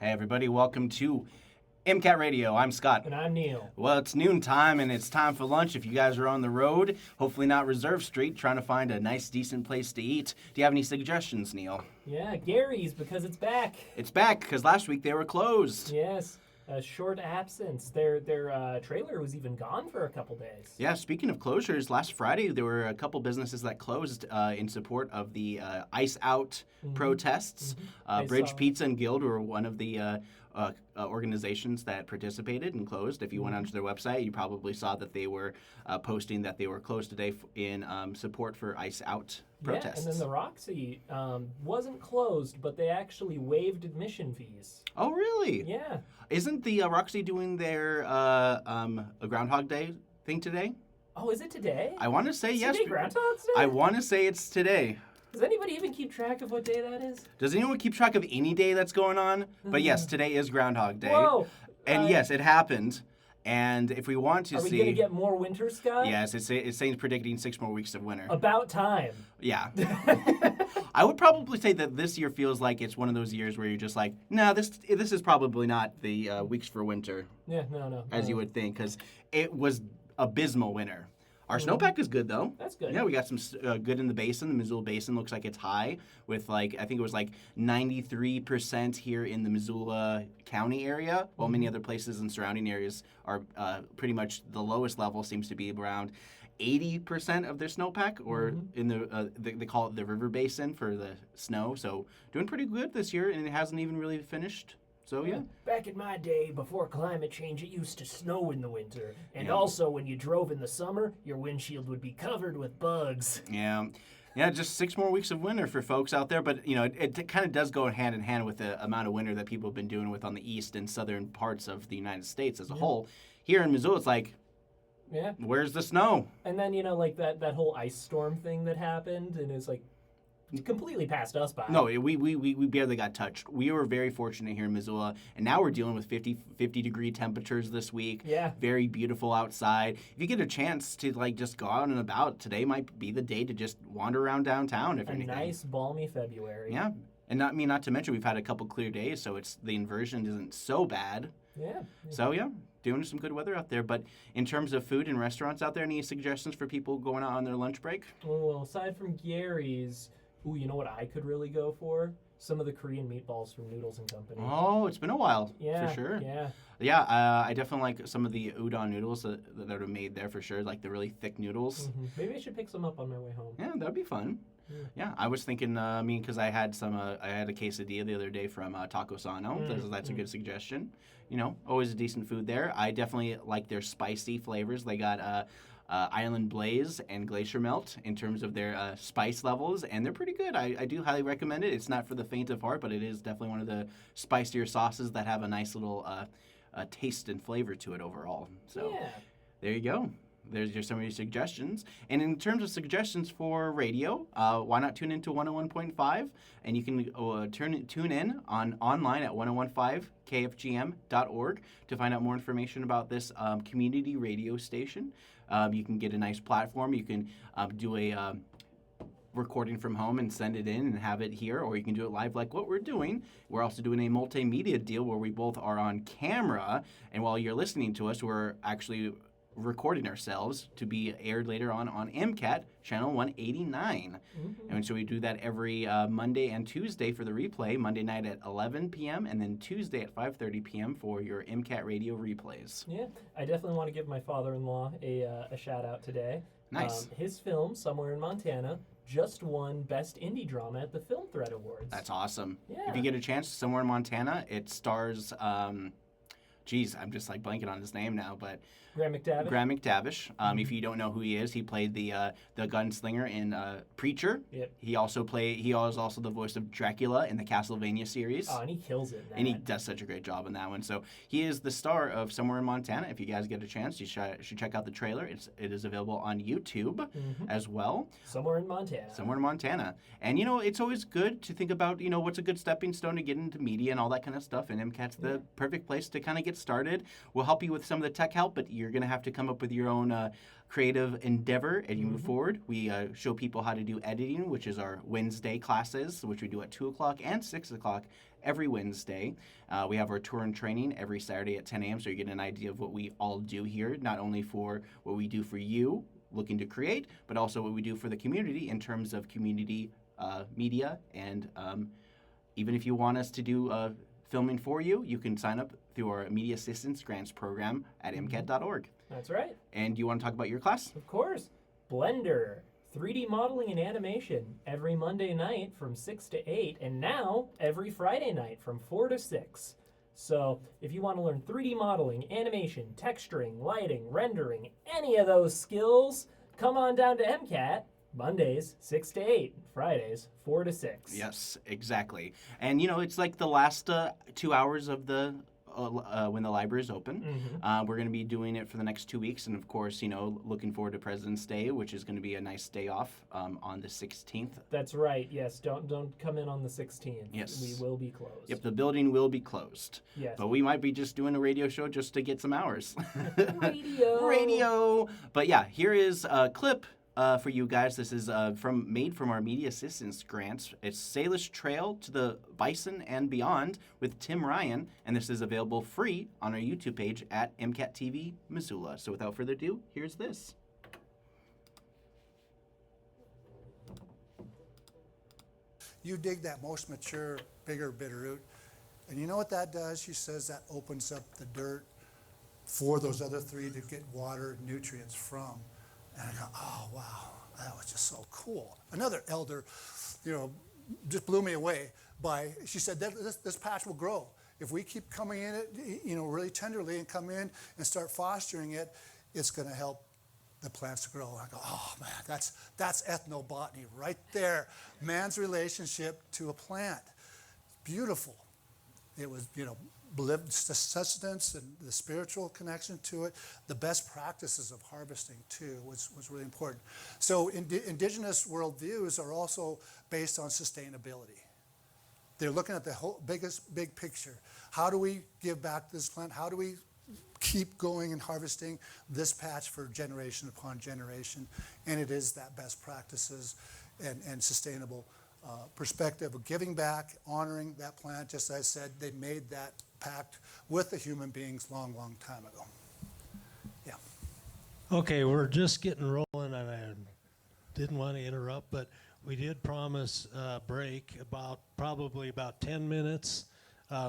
Hey everybody, welcome to MCAT Radio. I'm Scott. And I'm Neil. Well, it's noontime and it's time for lunch. If you guys are on the road, hopefully not Reserve Street, trying to find a nice, decent place to eat. Do you have any suggestions, Neil? Yeah, Gary's, because it's back. It's back, because last week they were closed. Yes, a short absence. Their trailer was even gone for a couple days. Yeah, speaking of closures, last Friday there were a couple businesses that closed in support of the Ice Out protests. Bridge Pizza and Guild were one of the organizations that participated and closed. If you went onto their website, you probably saw that they were posting that they were closed today in support for Ice Out protests. Yeah, and then the Roxy wasn't closed, but they actually waived admission fees. Oh, really? Yeah. Isn't the Roxy doing their a Groundhog Day thing today? Oh, is it today? I want to say yes. Today Groundhog's Day? I want to say it's today. Does anybody even keep track of what day that is? Does anyone keep track of any day that's going on? But yes, today is Groundhog Day. Whoa! And yes, it happened. And if we want to Are see... we going to get more winter, Scott? Yes, it's saying predicting 6 more weeks of winter. About time. Yeah. I would probably say that this year feels like it's one of those years where you're just like, no, this is probably not the weeks for winter. Yeah, no. As you would think, because it was abysmal winter. Our snowpack is good, though. That's good. Yeah, we got some good in the basin. The Missoula Basin looks like it's high with, I think it was 93% here in the Missoula County area, while many other places and surrounding areas are pretty much the lowest level seems to be around 80% of their snowpack, or in they call it the river basin for the snow. So doing pretty good this year, and it hasn't even really finished. So, yeah. Back in my day, before climate change, it used to snow in the winter. And also, when you drove in the summer, your windshield would be covered with bugs. Yeah. Yeah, just 6 more weeks of winter for folks out there. But, it kind of does go hand in hand with the amount of winter that people have been doing with on the east and southern parts of the United States as a whole. Here in Missoula, it's like, where's the snow? And then, that whole ice storm thing that happened, and it's completely passed us by. No, we barely got touched. We were very fortunate here in Missoula, and now we're dealing with 50 degree temperatures this week. Yeah. Very beautiful outside. If you get a chance to just go out and about, today might be the day to just wander around downtown, if anything. A nice balmy February. Yeah. And not to mention we've had a couple clear days, so the inversion isn't so bad. Yeah. So yeah, doing some good weather out there. But in terms of food and restaurants out there, any suggestions for people going out on their lunch break? Well, aside from Gary's, you know what I could really go for? Some of the Korean meatballs from Noodles & Company. Oh, it's been a while, for sure. Yeah. Yeah, I definitely like some of the udon noodles that are made there for sure, like the really thick noodles. Maybe I should pick some up on my way home. Yeah, that'd be fun. Yeah, I was thinking, because I had I had a quesadilla the other day from Taco Sano. That's a good suggestion. Always a decent food there. I definitely like their spicy flavors. They got Island Blaze and Glacier Melt in terms of their spice levels, and they're pretty good. I do highly recommend it. It's not for the faint of heart, but it is definitely one of the spicier sauces that have a nice little taste and flavor to it overall. So there you go. There's some of your suggestions. And in terms of suggestions for radio, why not tune into 101.5? And you can tune in online at 1015kfgm.org to find out more information about this community radio station. You can get a nice platform. You can do a recording from home and send it in and have it here, or you can do it live like what we're doing. We're also doing a multimedia deal where we both are on camera, and while you're listening to us, we're actually recording ourselves to be aired later on MCAT channel 189. And so we do that every Monday and Tuesday for the replay, Monday night at 11 p.m. and then Tuesday at 5:30 p.m. for your MCAT radio replays. Yeah, I definitely want to give my father-in-law a shout out today. Nice. His film, Somewhere in Montana, just won Best Indie Drama at the Film Thread Awards. That's awesome. Yeah. If you get a chance, Somewhere in Montana, it stars... I'm just blanking on his name now, but Graham McTavish. If you don't know who he is, he played the gunslinger in Preacher. Yep. He was also the voice of Dracula in the Castlevania series. Oh, and he kills it. And he does such a great job in that one. So he is the star of Somewhere in Montana. If you guys get a chance, you should check out the trailer. It is available on YouTube as well. Somewhere in Montana. And it's always good to think about what's a good stepping stone to get into media and all that kind of stuff. And MCAT's the perfect place to kind of get started. We'll help you with some of the tech help, but you're you're going to have to come up with your own creative endeavor as you move forward. We show people how to do editing, which is our Wednesday classes, which we do at 2 o'clock and 6 o'clock every Wednesday. We have our tour and training every Saturday at 10 a.m., so you get an idea of what we all do here, not only for what we do for you looking to create, but also what we do for the community in terms of community media. And even if you want us to do filming for you, you can sign up through our Media Assistance Grants program at MCAT.org. That's right. And you want to talk about your class? Of course. Blender, 3D modeling and animation, every Monday night from 6 to 8, and now every Friday night from 4 to 6. So if you want to learn 3D modeling, animation, texturing, lighting, rendering, any of those skills, come on down to MCAT. Mondays, 6 to 8. Fridays, 4 to 6. Yes, exactly. And, it's like the last 2 hours of the when the library is open. We're going to be doing it for the next 2 weeks. And, of course, looking forward to President's Day, which is going to be a nice day off on the 16th. That's right. Yes, don't come in on the 16th. Yes. We will be closed. Yep, the building will be closed. Yes. But we might be just doing a radio show just to get some hours. Radio. But, yeah, here is a clip for you guys. This is made from our Media Assistance Grants. It's Salish Trail to the Bison and Beyond with Tim Ryan, and this is available free on our YouTube page at MCAT TV Missoula. So without further ado, here's this. You dig that most mature, bigger bitterroot, and you know what that does? She says that opens up the dirt for those other three to get water and nutrients from. And I go, oh, wow, that was just so cool. Another elder, just blew me away she said, this patch will grow. If we keep coming in it, really tenderly and come in and start fostering it, it's going to help the plants to grow. I go, oh, man, that's ethnobotany right there. Man's relationship to a plant. Beautiful. It was, sustenance and the spiritual connection to it, the best practices of harvesting too was really important. So indigenous worldviews are also based on sustainability. They're looking at the whole big picture. How do we give back to this plant? How do we keep going and harvesting this patch for generation upon generation? And it is that best practices and sustainable perspective of giving back, honoring that plant. Just as I said, they made that pact with the human beings long time ago. Yeah. Okay, we're just getting rolling, and I didn't want to interrupt, but we did promise a break probably about 10 minutes.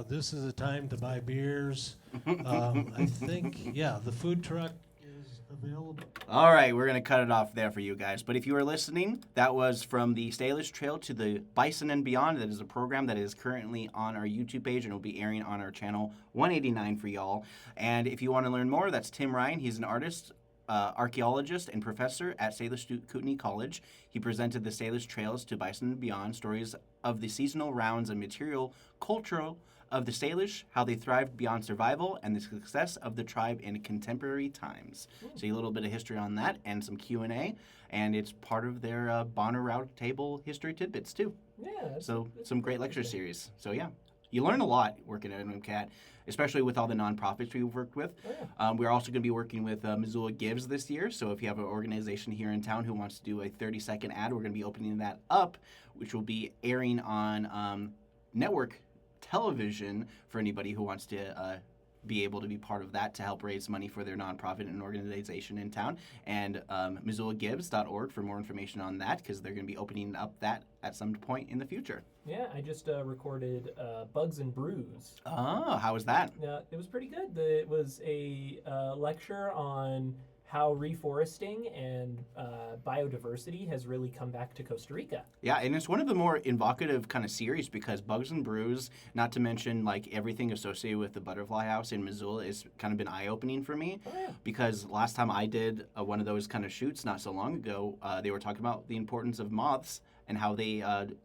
This is a time to buy beers. I think, the food truck is available. All right, we're going to cut it off there for you guys. But if you are listening, that was from the Salish Trail to the Bison and Beyond. That is a program that is currently on our YouTube page and will be airing on our channel 189 for y'all. And if you want to learn more, that's Tim Ryan. He's an artist, archaeologist, and professor at Salish Kootenai College. He presented the Salish Trails to Bison and Beyond, stories of the seasonal rounds and material cultural of the Salish, how they thrived beyond survival, and the success of the tribe in contemporary times. So a little bit of history on that and some Q&A, and it's part of their Bonner Round Table History Tidbits, too. Yeah. So some great lecture series. So, yeah, you learn a lot working at MCAT, especially with all the nonprofits we've worked with. We're also going to be working with Missoula Gives this year. So if you have an organization here in town who wants to do a 30-second ad, we're going to be opening that up, which will be airing on network television for anybody who wants to be able to be part of that to help raise money for their nonprofit and organization in town. And MissoulaGives.org for more information on that, because they're going to be opening up that at some point in the future. Yeah, I just recorded Bugs and Brews. Oh, how was that? It was pretty good. It was a lecture on how reforesting and biodiversity has really come back to Costa Rica. Yeah, and it's one of the more evocative kind of series because Bugs and Brews, not to mention like everything associated with the Butterfly House in Missoula, has kind of been eye-opening for me. Oh, yeah. Because last time I did one of those kind of shoots not so long ago, they were talking about the importance of moths and how they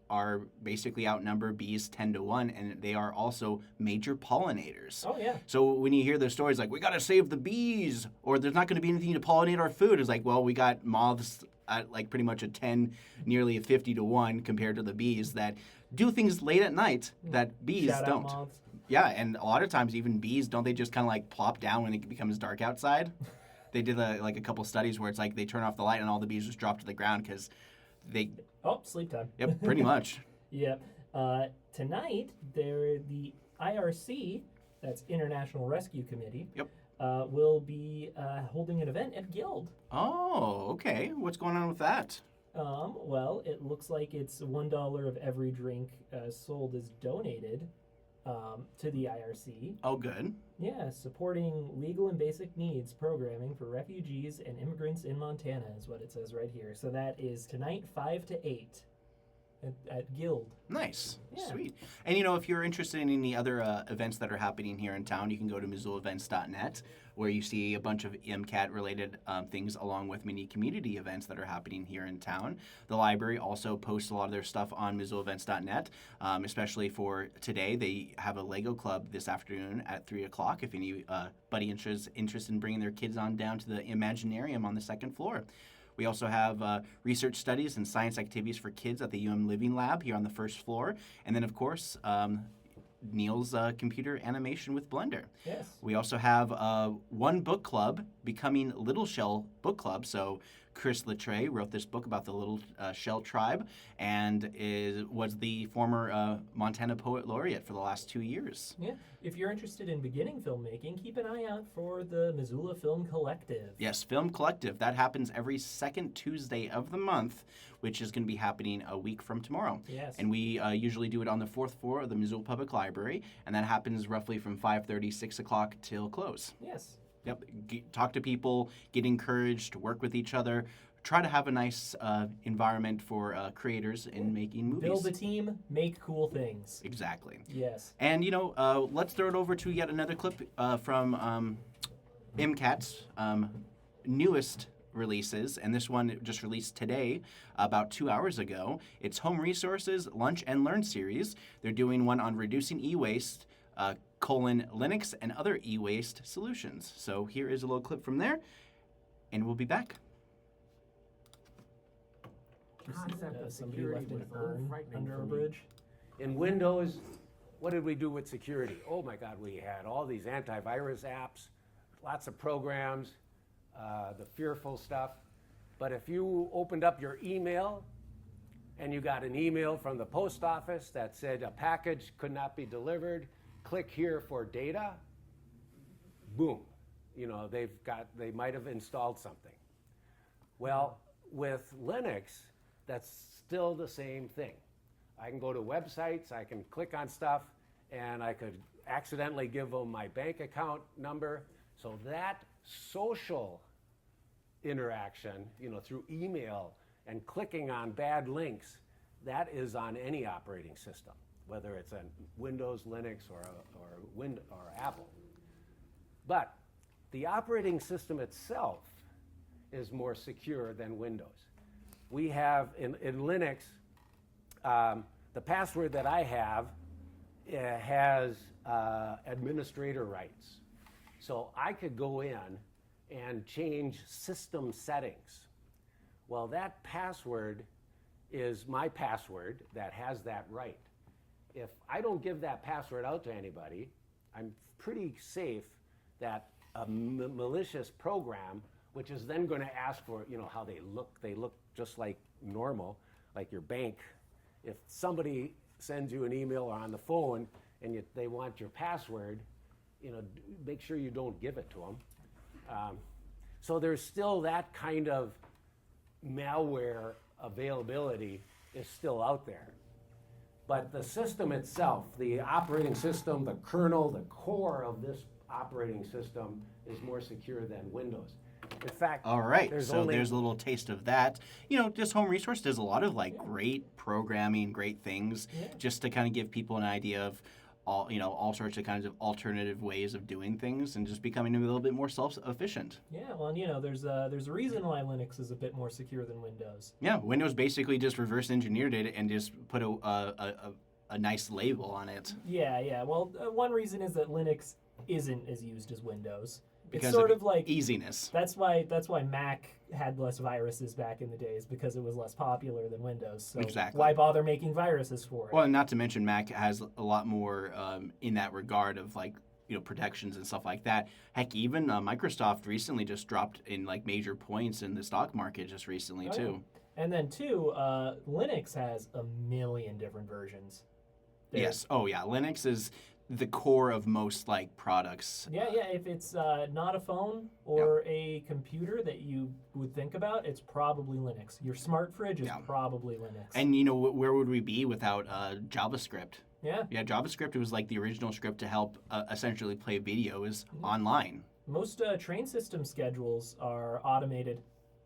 are basically outnumber bees 10 to 1, and they are also major pollinators. Oh, yeah. So when you hear those stories like, we got to save the bees, or there's not going to be anything to pollinate our food, it's like, well, we got moths at like pretty much a 10, nearly a 50 to 1 compared to the bees that do things late at night that bees Shout don't. out moths. Yeah, and a lot of times even bees, don't they just kind of like plop down when it becomes dark outside? They did like a couple studies where it's like they turn off the light and all the bees just drop to the ground because they. Oh, sleep time. Yep, pretty much. Yep. Tonight, the IRC, that's International Rescue Committee, Yep. will be holding an event at Guild. Oh, okay. What's going on with that? Well, it looks like it's $1 of every drink sold is donated to the IRC. Oh, good. Yeah, supporting legal and basic needs programming for refugees and immigrants in Montana is what it says right here. So that is tonight, 5 to 8 at Guild. Nice. Yeah. Sweet. And, if you're interested in any other events that are happening here in town, you can go to MissoulaEvents.net, where you see a bunch of MCAT-related things along with many community events that are happening here in town. The library also posts a lot of their stuff on MissoulaEvents.net, especially for today. They have a Lego club this afternoon at 3 o'clock if anybody interested in bringing their kids on down to the Imaginarium on the second floor. We also have research studies and science activities for kids at the Living Lab here on the first floor. And then, of course, Neil's computer animation with Blender. Yes. We also have one book club, Becoming Little Shell Book Club. So Chris Latre wrote this book about the Little Shell tribe and was the former Montana Poet Laureate for the last 2 years. Yeah. If you're interested in beginning filmmaking, keep an eye out for the Missoula Film Collective. Yes, Film Collective. That happens every second Tuesday of the month, which is going to be happening a week from tomorrow. Yes. And we usually do it on the fourth floor of the Missoula Public Library, and that happens roughly from 5:30, 6 o'clock till close. Yes. Yep. Talk to people, get encouraged, work with each other. Try to have a nice environment for creators in making movies. Build a team, make cool things. Exactly. Yes. And, let's throw it over to yet another clip from MCAT's newest releases, and this one just released today, about 2 hours ago. It's Home Resources Lunch and Learn series. They're doing one on reducing e-waste, Linux and other e-waste solutions. So here is a little clip from there, and we'll be back. Concept of Somebody security left an was a little urn frightening under for a me. bridge. In Windows, what did we do with security? Oh my God, we had all these antivirus apps, lots of programs, the fearful stuff. But if you opened up your email and you got an email from the post office that said a package could not be delivered, click here for data, boom. They might have installed something. Well, with Linux, that's still the same thing. I can go to websites, I can click on stuff, and I could accidentally give them my bank account number. So that social interaction, through email and clicking on bad links, that is on any operating system, whether it's on Windows, Linux, or Apple. But the operating system itself is more secure than Windows. We have, in Linux, the password that I have has administrator rights. So I could go in and change system settings. Well, that password is my password that has that right. If I don't give that password out to anybody, I'm pretty safe that a malicious program, which is then going to ask for, how they look just like normal, like your bank. If somebody sends you an email or on the phone and they want your password, make sure you don't give it to them. So there's still that kind of malware availability is still out there. But the system itself, the operating system, the kernel, the core of this operating system is more secure than Windows. In fact, All right, there's so there's a little taste of that. Just Home Resource does a lot of great programming, great things, just to kind of give people an idea of all sorts of kinds of alternative ways of doing things and just becoming a little bit more self-efficient. Yeah, well, and there's a reason why Linux is a bit more secure than Windows. Yeah, Windows basically just reverse engineered it and just put a nice label on it. Yeah. Well, one reason is that Linux isn't as used as Windows. Because it's sort of of like easiness. That's why Mac had less viruses back in the days, because it was less popular than Windows. So Exactly. why bother making viruses for it? Well, and not to mention Mac has a lot more in that regard of protections and stuff like that. Heck, even Microsoft recently just dropped in like major points in the stock market just recently too. And then two, Linux has a million different versions. Yes. Oh yeah. Linux is the core of most like products. Yeah. If it's not a phone or a computer that you would think about, it's probably Linux. Your smart fridge is probably Linux. And where would we be without JavaScript? Yeah. Yeah, JavaScript was like the original script to help essentially play videos online. Most train system schedules are automated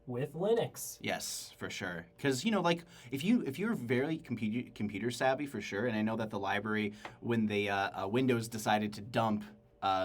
with Linux. Yes, for sure. Because like if you're very computer savvy, for sure. And I know that the library, when they Windows decided to dump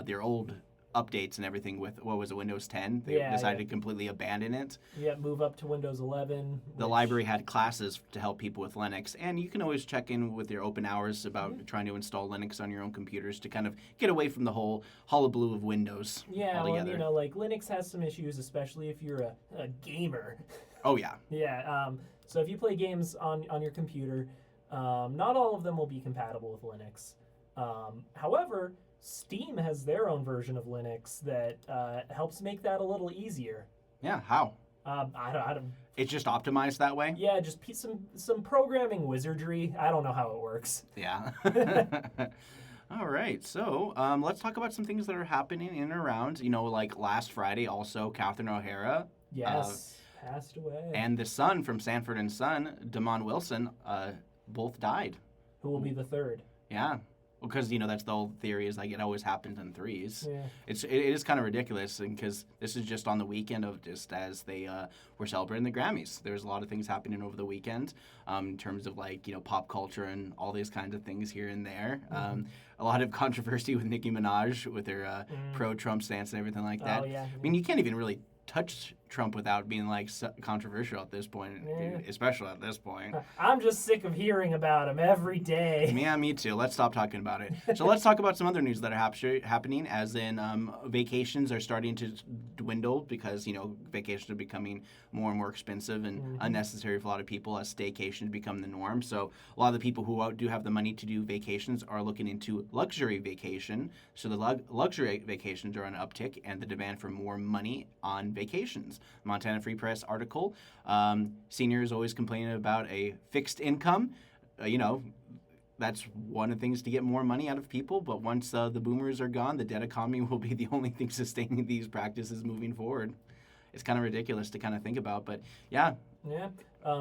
their old updates and everything with Windows 10, they decided to completely abandon it. Yeah, move up to Windows 11. The library had classes to help people with Linux, and you can always check in with your open hours about trying to install Linux on your own computers to kind of get away from the whole hullabaloo of Windows altogether. Well, like Linux has some issues, especially if you're a gamer. Oh yeah. Yeah. So if you play games on your computer, not all of them will be compatible with Linux. However, Steam has their own version of Linux that helps make that a little easier. Yeah, how? I don't. It's just optimized that way? Yeah, just some programming wizardry. I don't know how it works. Yeah. All right, so let's talk about some things that are happening in and around. Like last Friday, also Catherine O'Hara. Yes, passed away. And the son from Sanford and Son, Damon Wilson, both died. Who will be the third? Yeah. Because that's the whole theory is like it always happens in threes. Yeah. It is kind of ridiculous, and because this is just on the weekend of just as they were celebrating the Grammys. There's a lot of things happening over the weekend in terms of like pop culture and all these kinds of things here and there. A lot of controversy with Nicki Minaj with her pro-Trump stance and everything like that. Oh, yeah. I mean, you can't even really touch Trump without being like controversial at this point, especially at this point. I'm just sick of hearing about him every day. Yeah, me too. Let's stop talking about it. So let's talk about some other news that are happening, as in vacations are starting to dwindle because, vacations are becoming more and more expensive and unnecessary for a lot of people as staycations become the norm. So a lot of the people who do have the money to do vacations are looking into luxury vacation. So the luxury vacations are on an uptick and the demand for more money on vacations. Montana Free Press article. Seniors always complaining about a fixed income. That's one of the things to get more money out of people. But once the boomers are gone, the debt economy will be the only thing sustaining these practices moving forward. It's kind of ridiculous to kind of think about, but yeah. Yeah.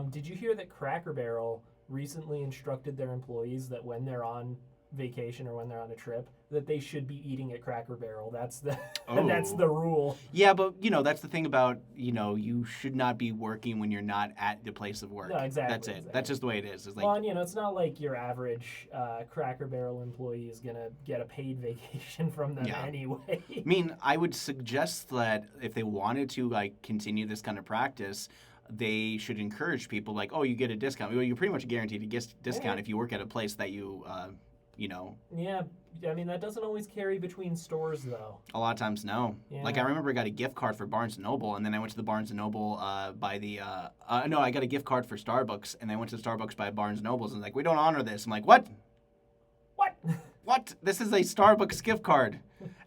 Did you hear that Cracker Barrel recently instructed their employees that when they're on vacation or when they're on a trip, that they should be eating at Cracker Barrel? That's the that's the rule. Yeah, but that's the thing about you should not be working when you're not at the place of work. No, exactly. That's it. Exactly. That's just the way it is. It's like, well, and, it's not like your average Cracker Barrel employee is gonna get a paid vacation from them anyway. I mean, I would suggest that if they wanted to like continue this kind of practice, they should encourage people like, oh, you get a discount. Well, you're pretty much guaranteed a discount if you work at a place that you. Yeah, I mean, that doesn't always carry between stores, though. A lot of times, no. Yeah. Like, I remember I got a gift card for Barnes & Noble, and then I went to the Barnes & Noble I got a gift card for Starbucks, and I went to Starbucks by Barnes & Noble's, and like, we don't honor this. I'm like, what? What? What? This is a Starbucks gift card.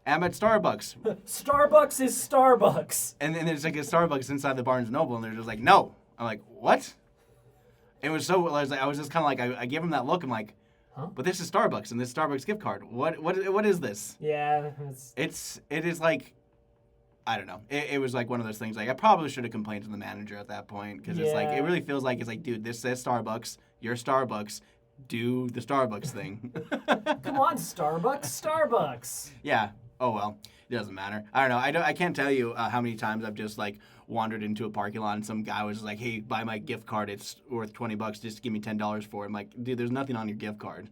I'm at Starbucks. Starbucks is Starbucks. And then there's like a Starbucks inside the Barnes & Noble, and they're just like, no. I'm like, what? It was so, I was just kind of like, I gave them that look, I'm like, huh? But this is Starbucks, and this Starbucks gift card. What is this? Yeah, it is like, I don't know. It was like one of those things. Like I probably should have complained to the manager at that point because it's like it really feels like it's like, dude, this says Starbucks. You're Starbucks. Do the Starbucks thing. Come on, Starbucks. Yeah. Oh well. It doesn't matter. I don't know. I can't tell you how many times I've just like wandered into a parking lot and some guy was like, "Hey, buy my gift card. It's worth $20. Just give me $10 for it." I'm like, "Dude, there's nothing on your gift card."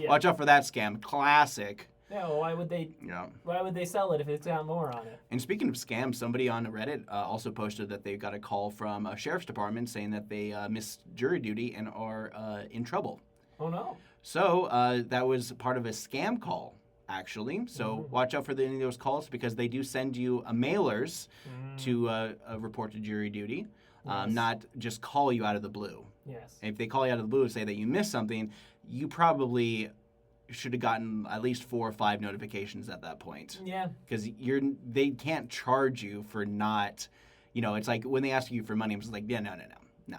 Watch out for that scam. Classic. Yeah. Well, why would they? Yeah. Why would they sell it if it's got more on it? And speaking of scams, somebody on Reddit also posted that they got a call from a sheriff's department saying that they missed jury duty and are in trouble. Oh no. So that was part of a scam call. Actually, so watch out for any of those calls because they do send you mailers to report to jury duty, not just call you out of the blue. Yes. And if they call you out of the blue and say that you missed something, you probably should have gotten at least 4 or 5 notifications at that point. Yeah. Because they can't charge you for not, it's like when they ask you for money, I'm just like, yeah, no.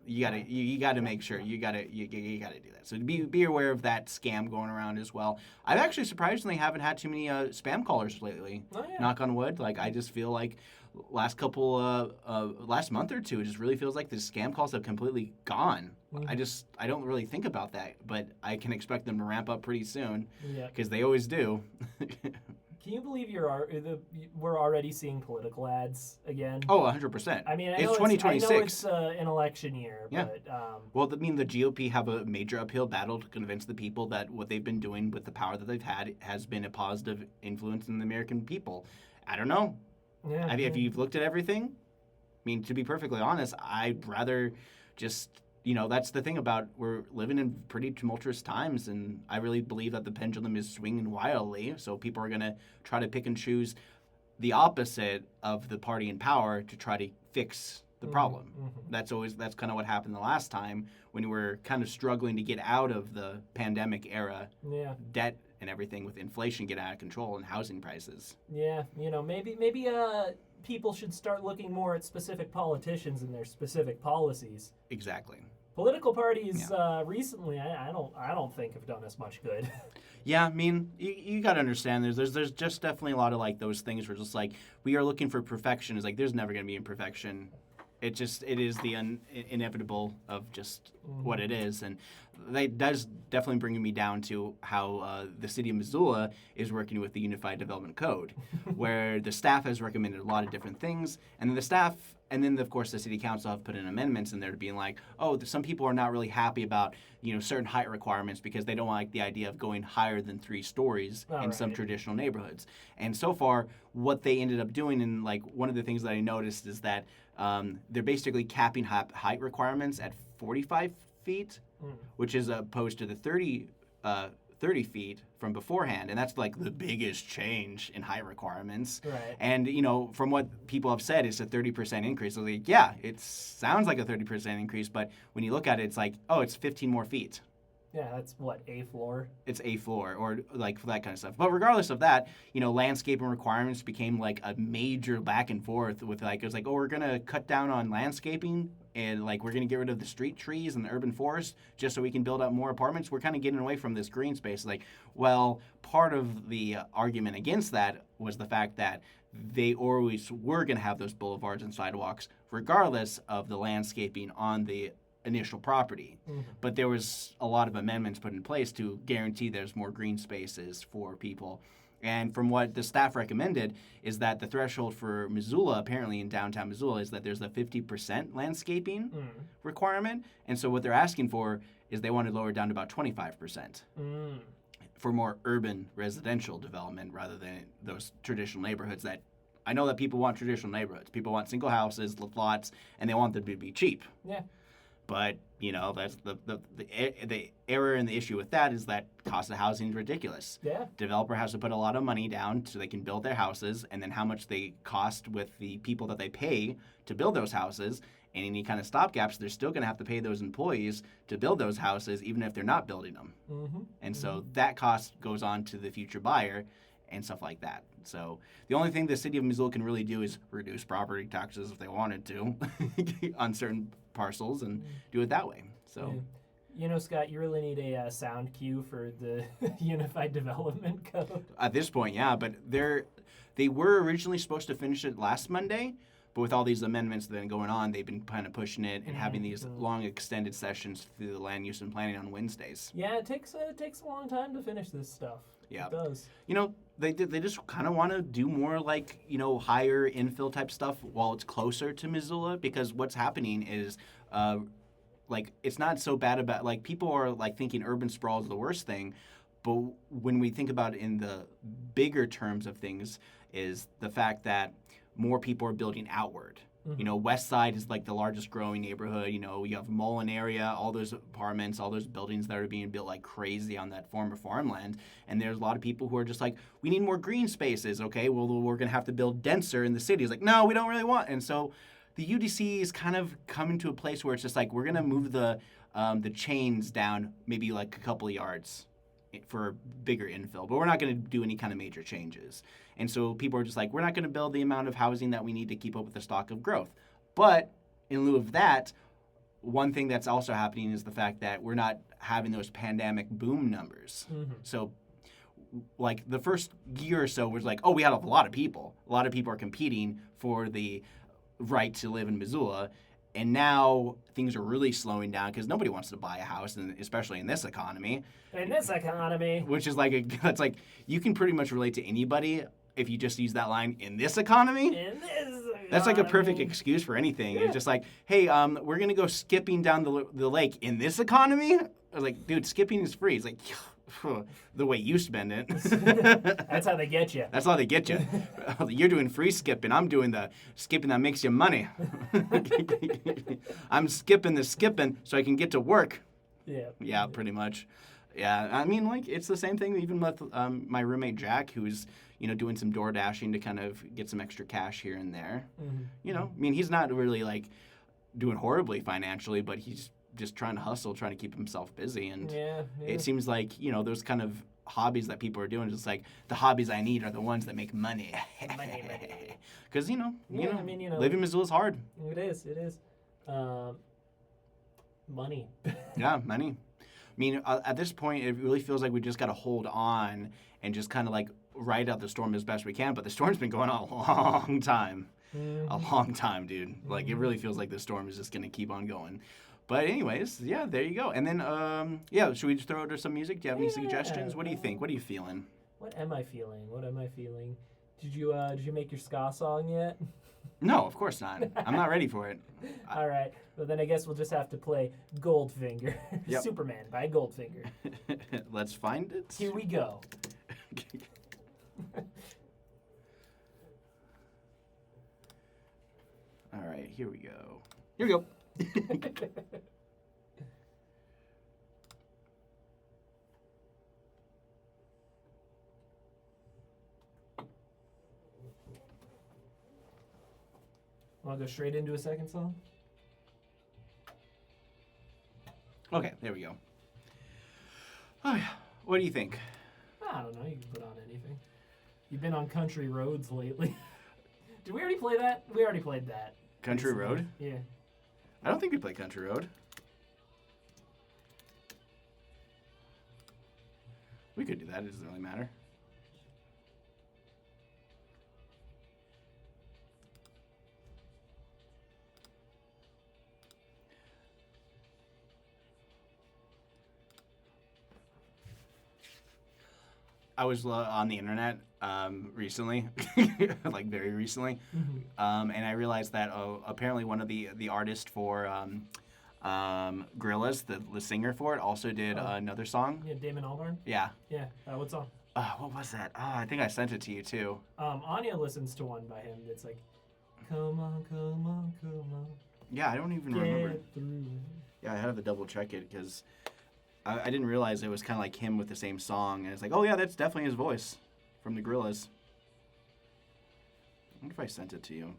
You gotta make sure you gotta do that. So be aware of that scam going around as well. I've actually surprisingly haven't had too many spam callers lately. Oh, yeah. Knock on wood. Like I just feel like last month or two, it just really feels like the scam calls have completely gone. Mm-hmm. I don't really think about that, but I can expect them to ramp up pretty soon Yeah. because they always do. Can you believe we're already seeing political ads again? Oh, 100%. I mean, I it's know 2026. I know it's an election year, Yeah. but Well, the GOP have a major uphill battle to convince the people that what they've been doing with the power that they've had has been a positive influence in the American people. I don't know. yeah, If you've looked at everything, I mean, to be perfectly honest, I'd rather just, that's the thing about we're living in pretty tumultuous times, and I really believe that the pendulum is swinging wildly, so people are going to try to pick and choose the opposite of the party in power to try to fix the problem. Mm-hmm. That's kind of what happened the last time when we were kind of struggling to get out of the pandemic era, yeah. debt and everything with inflation getting out of control and housing prices. Yeah, maybe people should start looking more at specific politicians and their specific policies. Exactly. Political parties recently, I don't think have done as much good. Yeah, I mean, you got to understand. There's just definitely a lot of like those things where just like we are looking for perfection. It's like there's never going to be imperfection. It is the inevitable of just what it is, and that does definitely bring me down to how the city of Missoula is working with the Unified Development Code, where the staff has recommended a lot of different things, and then the staff. And then, of course, the city council have put in amendments in there to being like, some people are not really happy about, certain height requirements because they don't like the idea of going higher than 3 stories in some traditional neighborhoods. And so far, what they ended up doing, and like one of the things that I noticed is that they're basically capping height requirements at 45 feet, which is opposed to the 30 feet from beforehand, and that's like the biggest change in height requirements. Right. And from what people have said, it's a 30% increase. So like, yeah, it sounds like a 30% increase, but when you look at it, it's like, it's 15 more feet. Yeah, that's what, a floor? It's a floor, or like that kind of stuff. But regardless of that, landscaping requirements became like a major back and forth with like, it was like, we're going to cut down on landscaping and like we're going to get rid of the street trees and the urban forest just so we can build up more apartments. We're kind of getting away from this green space. Like, well, part of the argument against that was the fact that they always were going to have those boulevards and sidewalks regardless of the landscaping on the initial property. But there was a lot of amendments put in place to guarantee there's more green spaces for people. And from what the staff recommended is that the threshold for Missoula, apparently in downtown Missoula, is that there's a 50% landscaping requirement. And so what they're asking for is they want to lower it down to about 25% for more urban residential development rather than those traditional neighborhoods that I know that people want traditional neighborhoods. People want single houses, lots, and they want them to be cheap. Yeah. But, that's the error and the issue with that is that cost of housing is ridiculous. Yeah. Developer has to put a lot of money down so they can build their houses, and then how much they cost with the people that they pay to build those houses, and any kind of stopgaps, they're still going to have to pay those employees to build those houses even if they're not building them. And so that cost goes on to the future buyer and stuff like that. So the only thing the city of Missoula can really do is reduce property taxes if they wanted to on certain parcels and do it that way. So, Scott, you really need a sound cue for the Unified Development Code. At this point, yeah, but they were originally supposed to finish it last Monday, but with all these amendments that have been going on, they've been kind of pushing it and having these long extended sessions through the land use and planning on Wednesdays. Yeah, it takes a long time to finish this stuff. Yeah. It does. They just kind of want to do more like, higher infill type stuff while it's closer to Missoula, because what's happening is, it's not so bad about, like, people are, like, thinking urban sprawl is the worst thing, but when we think about it in the bigger terms of things is the fact that more people are building outward. West Side is like the largest growing neighborhood. You have Mullen area, all those apartments, all those buildings that are being built like crazy on that former farmland. And there's a lot of people who are just like, we need more green spaces. Okay, well, we're going to have to build denser in the city. It's like, no, we don't really want. And so the UDC is kind of coming to a place where it's just like, we're going to move the chains down maybe like a couple of yards. for bigger infill, but we're not going to do any kind of major changes. And so people are just like, we're not going to build the amount of housing that we need to keep up with the stock of growth. But in lieu of that, one thing that's also happening is the fact that we're not having those pandemic boom numbers. So like the first year or so was like, oh, we had a lot of people. A lot of people are competing for the right to live in Missoula. And now things are really slowing down because nobody wants to buy a house, and especially in this economy. In this economy. Which is like, that's like, you can pretty much relate to anybody if you just use that line, in this economy. In this economy. That's like a perfect excuse for anything. Yeah. It's just like, hey, we're going to go skipping down the lake in this economy? I was like, dude, skipping is free. It's like, the way you spend it. That's how they get you. That's how they get you. You're doing free skipping. I'm doing the skipping that makes you money. I'm skipping the skipping so I can get to work. Yeah. Yeah, pretty much. Yeah, I mean, like, it's the same thing even with my roommate Jack, who's, doing some door dashing to kind of get some extra cash here and there. I mean, he's not really, like, doing horribly financially, but he's just trying to hustle, trying to keep himself busy. And it seems like, those kind of hobbies that people are doing, just like, the hobbies I need are the ones that make money. Because, living in Missoula is hard. It is. Money. Yeah, money. I mean, at this point, it really feels like we just got to hold on and just kind of like ride out the storm as best we can. But the storm's been going on a long time. A long time, dude. Like, it really feels like the storm is just going to keep on going. But anyways, yeah, there you go. And then, should we just throw out some music? Do you have any suggestions? What do you think? What are you feeling? What am I feeling? Did you make your ska song yet? No, of course not. I'm not ready for it. All right. Well, then I guess we'll just have to play Goldfinger. Yep. Superman by Goldfinger. Let's find it. Here we go. All right, here we go. Here we go. Want to go straight into a second song? Okay, there we go. Oh, yeah. What do you think? I don't know. You can put on anything. You've been on country roads lately. Did we already play that? We already played that. Country recently. Road? Yeah. I don't think we played Country Road. We could do that. It doesn't really matter. I was on the internet recently, like very recently, and I realized that apparently one of the artists for Gorillaz, the singer for it, also did another song. Yeah, Damon Albarn? Yeah. Yeah. What song? What was that? I think I sent it to you too. Anya listens to one by him that's like, come on, come on, come on. Yeah, I don't even remember. Get through. Yeah, I had to double check it because I didn't realize it was kind of like him with the same song. And it's like, oh yeah, that's definitely his voice from the Gorillaz. I wonder if I sent it to you.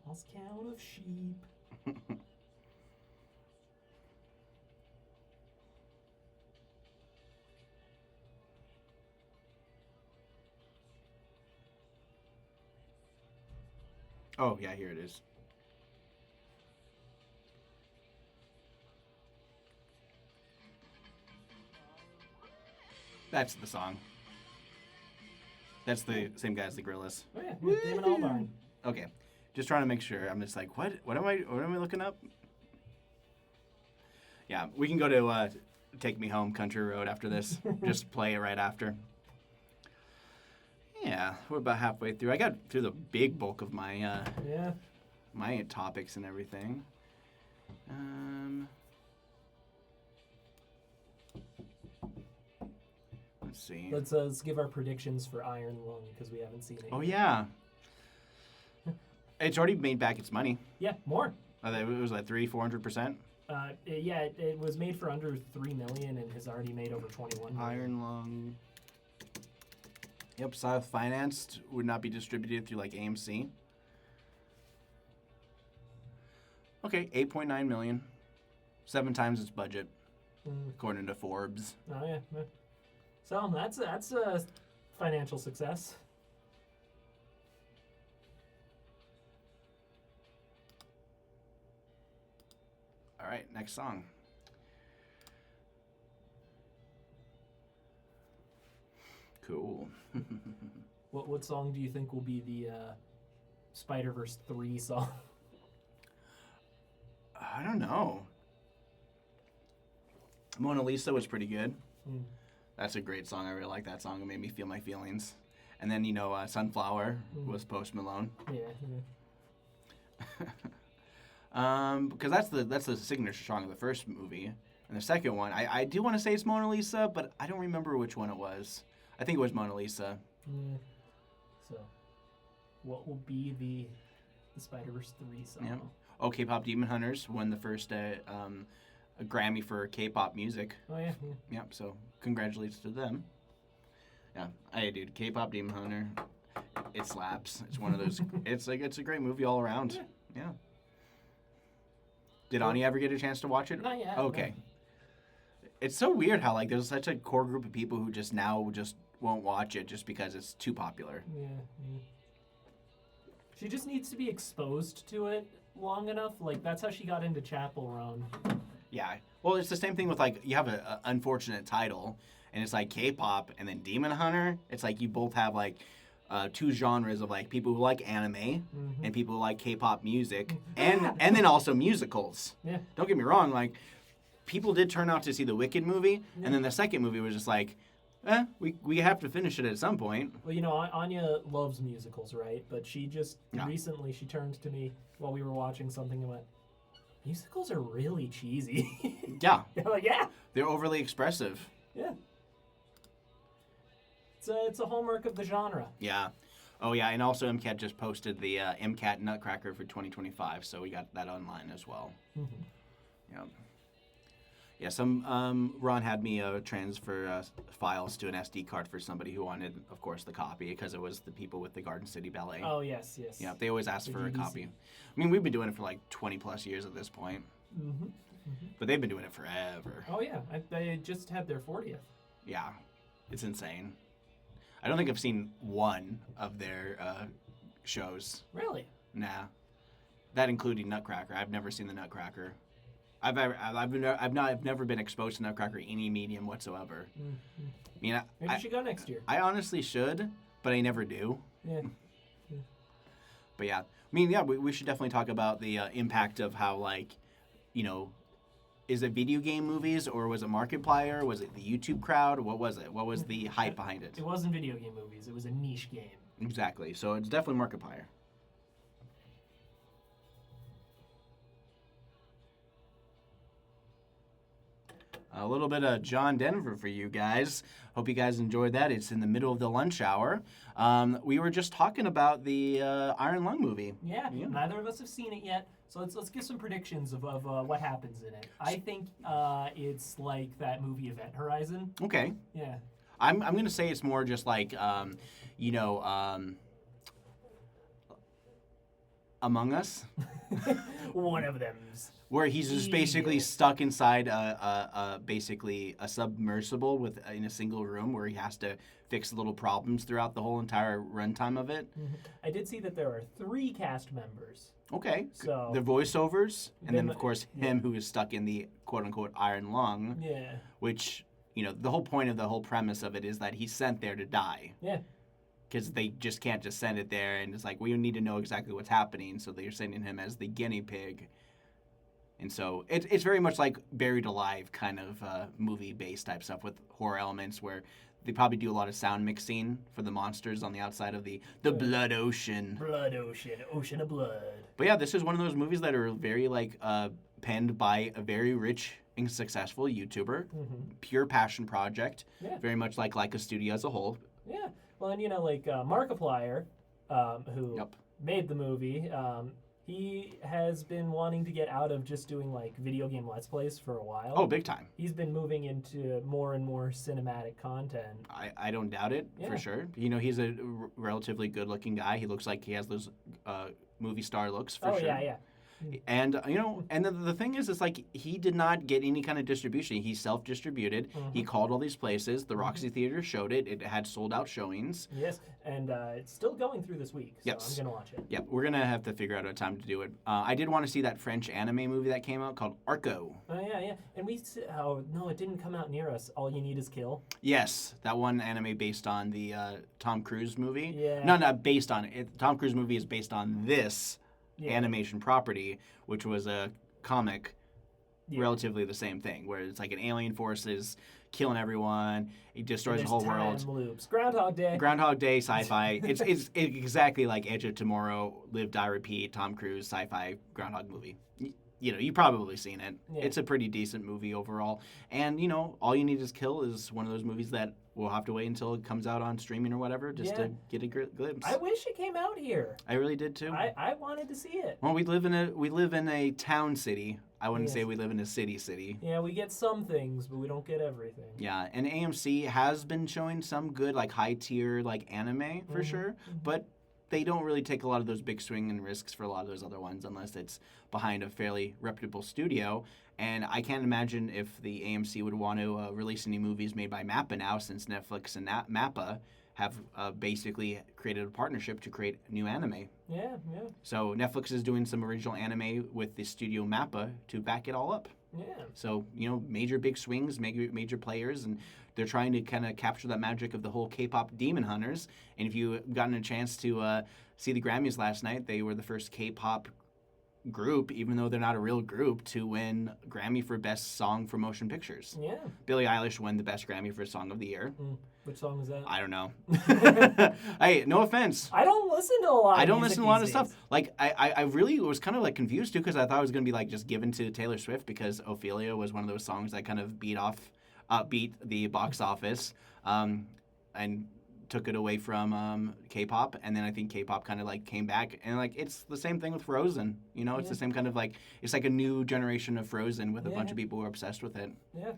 Lost count of sheep. Oh, yeah, here it is. That's the song. That's the same guy as the Gorillaz. Oh yeah, Damon Albarn. Okay, just trying to make sure. I'm just like, what am I looking up? Yeah, we can go to Take Me Home Country Road after this. Just play it right after. Yeah, we're about halfway through. I got through the big bulk of my my topics and everything. Let's see. Let's give our predictions for Iron Lung because we haven't seen it. Oh yet. yeah, it's already made back its money. Yeah, more. It was like 400%. It was made for under $3 million and has already made over $21 million. Iron Lung. Yep, self-financed, would not be distributed through like AMC. Okay, 8.9 million. 7 times its budget, according to Forbes. Oh yeah. So that's a financial success. All right, next song. Cool. What song do you think will be the Spider-Verse 3 song? I don't know. Mona Lisa was pretty good. That's a great song. I really like that song. It made me feel my feelings. And then, Sunflower was Post Malone. Yeah. Because that's the signature song of the first movie. And the second one, I do want to say it's Mona Lisa, but I don't remember which one it was. I think it was Mona Lisa. Yeah. So, what will be the Spider-Verse 3 song? Yeah. Oh, K-pop Demon Hunters won the first a Grammy for K-pop music. Oh yeah. Yep. So congratulations to them. Yeah. Hey, dude, K-pop Demon Hunter, it slaps. It's one of those. it's a great movie all around. Yeah. Did Ani ever get a chance to watch it? Not yet. Okay. It's so weird how like there's such a core group of people who just won't watch it just because it's too popular. Yeah. She just needs to be exposed to it long enough. Like that's how she got into Chapel Roan. Yeah. Well, it's the same thing with like you have an unfortunate title, and it's like K-pop and then Demon Hunter. It's like you both have like 2 genres of like people who like anime and people who like K-pop music, and then also musicals. Yeah. Don't get me wrong, like people did turn out to see the Wicked movie, and then the second movie was just like, we have to finish it at some point. Well, Anya loves musicals, right? But she just recently she turned to me while we were watching something and went, "Musicals are really cheesy." Yeah. I'm like, yeah. They're overly expressive. Yeah. It's a hallmark of the genre. Yeah. Oh, yeah, and also MCAT just posted the MCAT Nutcracker for 2025, so we got that online as well. Yeah. Yeah, Ron had me transfer files to an SD card for somebody who wanted, of course, the copy, because it was the people with the Garden City Ballet. Oh, yes. Yeah, they always ask for a DVC. copy. I mean, we've been doing it for like 20-plus years at this point. But they've been doing it forever. Oh, yeah. They just had their 40th. Yeah, it's insane. I don't think I've seen one of their shows. Really? Nah, that including Nutcracker. I've never seen the Nutcracker. I've never been exposed to Nutcracker in any medium whatsoever. I mean, Maybe you should go next year. I honestly should, but I never do. Yeah. But yeah, I mean, yeah, we should definitely talk about the impact of how, like, is it video game movies or was it Markiplier? Was it the YouTube crowd? What was it? What was the hype behind it? It wasn't video game movies. It was a niche game. Exactly. So it's definitely Markiplier. A little bit of John Denver for you guys. Hope you guys enjoyed that. It's in the middle of the lunch hour. We were just talking about the Iron Lung movie. Yeah, neither of us have seen it yet. So let's give some predictions of what happens in it. I think it's like that movie Event Horizon. Okay. Yeah. I'm gonna say it's more just like Among Us. One of them's. Where he's just basically stuck inside basically a submersible in a single room where he has to fix little problems throughout the whole entire runtime of it. I did see that there are 3 cast members. Okay. So the voiceovers, and then Then- of course him who is stuck in the quote unquote iron lung, Yeah. which the whole point of the whole premise of it is that he's sent there to die. Yeah. Because they just can't just send it there, and it's like we need to know exactly what's happening, so they're sending him as the guinea pig. And so it's very much like Buried Alive kind of movie-based type stuff with horror elements where they probably do a lot of sound mixing for the monsters on the outside of the blood ocean. Blood ocean. Ocean of blood. But yeah, this is one of those movies that are very like penned by a very rich and successful YouTuber. Pure passion project. Yeah. Very much like Leica Studio as a whole. Yeah. Well, and like Markiplier, who Yep. made the movie, He has been wanting to get out of just doing like video game Let's Plays for a while. Oh, big time. He's been moving into more and more cinematic content. I don't doubt it, Yeah. for sure. He's a relatively good-looking guy. He looks like he has those movie star looks, for sure. Yeah. And and the thing is, it's like he did not get any kind of distribution. He self-distributed. He called all these places. The Roxy Theater showed it. It had sold-out showings. Yes, and it's still going through this week, so Yes. I'm going to watch it. Yep, we're gonna have to figure out a time to do it. I did want to see that French anime movie that came out called Arco. Oh, yeah. And no, it didn't come out near us. All You Need Is Kill. Yes, that one anime based on the Tom Cruise movie. Yeah. No, not based on it. Tom Cruise movie is based on this Yeah. animation property, which was a comic, Yeah. relatively the same thing, where it's like an alien force is killing everyone. It destroys the There's whole time world. loops. Groundhog Day. Groundhog Day, sci-fi. it's exactly like Edge of Tomorrow, Live, Die, Repeat, Tom Cruise, sci-fi, Groundhog movie. You've probably seen it. Yeah. It's a pretty decent movie overall. And, All You Need Is Kill is one of those movies that we'll have to wait until it comes out on streaming or whatever just Yeah. to get a glimpse. I wish it came out here. I really did too. I wanted to see it. Well, we live in a town city. I wouldn't Yes. say we live in a city. Yeah, we get some things, but we don't get everything. Yeah, and AMC has been showing some good high tier anime for sure, but they don't really take a lot of those big swing and risks for a lot of those other ones unless it's behind a fairly reputable studio. And I can't imagine if the AMC would want to release any movies made by MAPPA now, since Netflix and MAPPA have basically created a partnership to create new anime. Yeah. So Netflix is doing some original anime with the studio MAPPA to back it all up. Yeah. So, major big swings, major players, and they're trying to kind of capture that magic of the whole K-pop Demon Hunters. And if you've gotten a chance to see the Grammys last night, they were the first K-pop group, even though they're not a real group, to win Grammy for Best Song for Motion Pictures. Yeah. Billie Eilish won the Best Grammy for Song of the Year. Which song is that? I don't know. Hey, no offense. I don't listen to a lot of I don't music listen to a lot of these stuff. days. I really was kind of confused too, because I thought it was gonna be just given to Taylor Swift, because Ophelia was one of those songs that kind of beat the box office, and took it away from K-pop, and then I think K-pop kind of came back, and it's the same thing with Frozen. It's the same kind of it's like a new generation of Frozen with a bunch of people who are obsessed with it. Yeah.